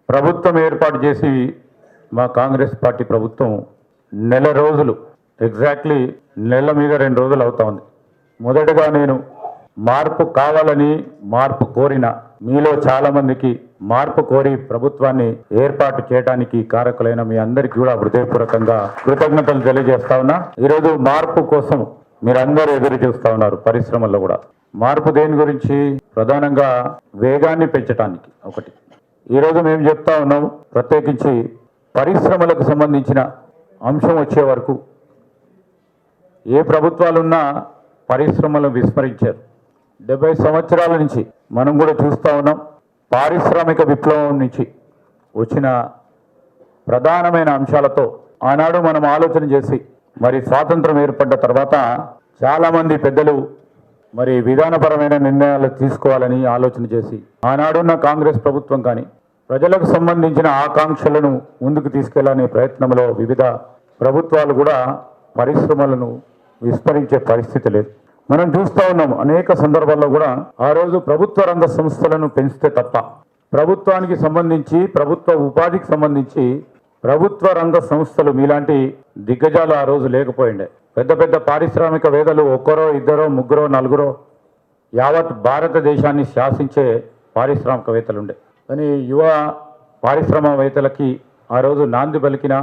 ప్రభుత్వం ఏర్పాటు చేసి మా కాంగ్రెస్ పార్టీ ప్రభుత్వం నెల రోజులు ఎగ్జాక్ట్లీ నెల మీద 2 రోజులు అవుతా ఉంది. మొదటగా నేను మార్పు కావాలని మార్పు కోరిన మీలో చాలా మందికి మార్పు కోరి ప్రభుత్వాన్ని ఏర్పాటు చేయడానికి కారకులైన మీ అందరికీ కూడా హృదయపూర్వకంగా కృతజ్ఞతలు తెలియజేస్తా ఉన్నా. ఈరోజు మార్పు కోసం మీరందరూ ఎదురు చూస్తా ఉన్నారు. పరిశ్రమల్లో కూడా మార్పు దేని గురించి? ప్రధానంగా వేగాన్ని పెంచడానికి. ఒకటి ఈరోజు మేము చెప్తా ఉన్నాం, ప్రత్యేకించి పరిశ్రమలకు సంబంధించిన అంశం వచ్చే వరకు ఏ ప్రభుత్వాలున్నా పరిశ్రమలను విస్మరించారు. 70 సంవత్సరాల నుంచి మనం కూడా చూస్తూ ఉన్నాం. పారిశ్రామిక విప్లవం నుంచి వచ్చిన ప్రధానమైన అంశాలతో ఆనాడు మనం ఆలోచన చేసి మరి స్వాతంత్రం ఏర్పడ్డ తర్వాత చాలామంది పెద్దలు మరి విధానపరమైన నిర్ణయాలు తీసుకోవాలని ఆలోచన చేసి ఆనాడున్న కాంగ్రెస్ ప్రభుత్వం కానీ ప్రజలకు సంబంధించిన ఆకాంక్షలను ముందుకు తీసుకెళ్లనే ప్రయత్నంలో వివిధ ప్రభుత్వాలు కూడా పరిశ్రమలను విస్మరించే పరిస్థితి లేదు. మనం చూస్తూ ఉన్నాం అనేక సందర్భాల్లో కూడా ఆ రోజు ప్రభుత్వ రంగ సంస్థలను పెంచితే తప్ప ప్రభుత్వానికి సంబంధించి ప్రభుత్వ ఉపాధికి సంబంధించి ప్రభుత్వ రంగ సంస్థలు మీలాంటి దిగ్గజాలు ఆ రోజు లేకపోయిండే. పెద్ద పెద్ద పారిశ్రామికవేత్తలు ఒక్కరో ఇద్దరో ముగ్గురో నలుగురో యావత్ భారతదేశాన్ని శాసించే పారిశ్రామికవేత్తలు ఉండే. కానీ యువ పారిశ్రామికవేత్తలకి ఆ రోజు నాంది పలికిన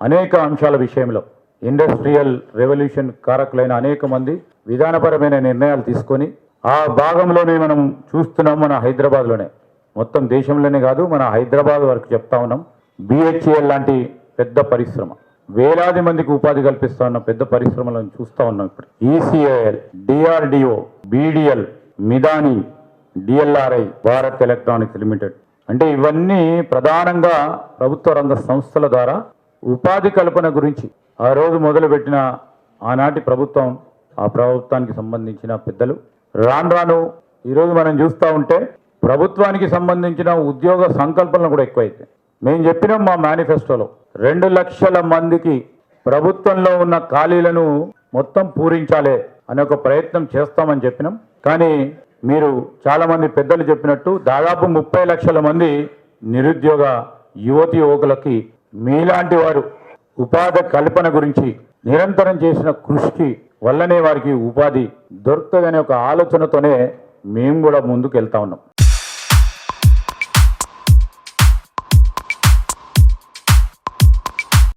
అనేక అంశాల విషయంలో ఇండస్ట్రియల్ రెవల్యూషన్ కారకులైన అనేక మంది విధానపరమైన నిర్ణయాలు తీసుకొని ఆ భాగంలోనే మనం చూస్తున్నాం. మన హైదరాబాద్లోనే, మొత్తం దేశంలోనే కాదు, మన హైదరాబాద్ వరకు చెప్తా ఉన్నాం. BHEL లాంటి పెద్ద పరిశ్రమ వేలాది మందికి ఉపాధి కల్పిస్తా ఉన్న పెద్ద పరిశ్రమలను చూస్తూ ఉన్నాం. ఇప్పుడు ECIL, DRDO, BDL, Midhani, DLRI, Bharat electronics limited అంటే ఇవన్నీ ప్రధానంగా ప్రభుత్వ రంగ సంస్థల ద్వారా ఉపాధి కల్పన గురించి ఆ రోజు మొదలుపెట్టిన ఆనాటి ప్రభుత్వం, ఆ ప్రభుత్వానికి సంబంధించిన పెద్దలు రాను ఈరోజు మనం చూస్తూ ఉంటే ప్రభుత్వానికి సంబంధించిన ఉద్యోగ సంకల్పనలు కూడా ఎక్కువైతే. మేము చెప్పినాం మా మేనిఫెస్టోలో 2 లక్షల మందికి ప్రభుత్వంలో ఉన్న ఖాళీలను మొత్తం పూరించాలి అనే ఒక ప్రయత్నం చేస్తామని చెప్పినాం. కానీ మీరు చాలామంది పెద్దలు చెప్పినట్టు దాదాపు 30 లక్షల మంది నిరుద్యోగ యువతి యువకులకి మీలాంటి వారు ఉపాధి కల్పన గురించి నిరంతరం చేసిన కృషికి వల్లనే వారికి ఉపాధి దొరుకుతుందనే ఒక ఆలోచనతోనే మేము కూడా ముందుకు వెళ్తా ఉన్నాం.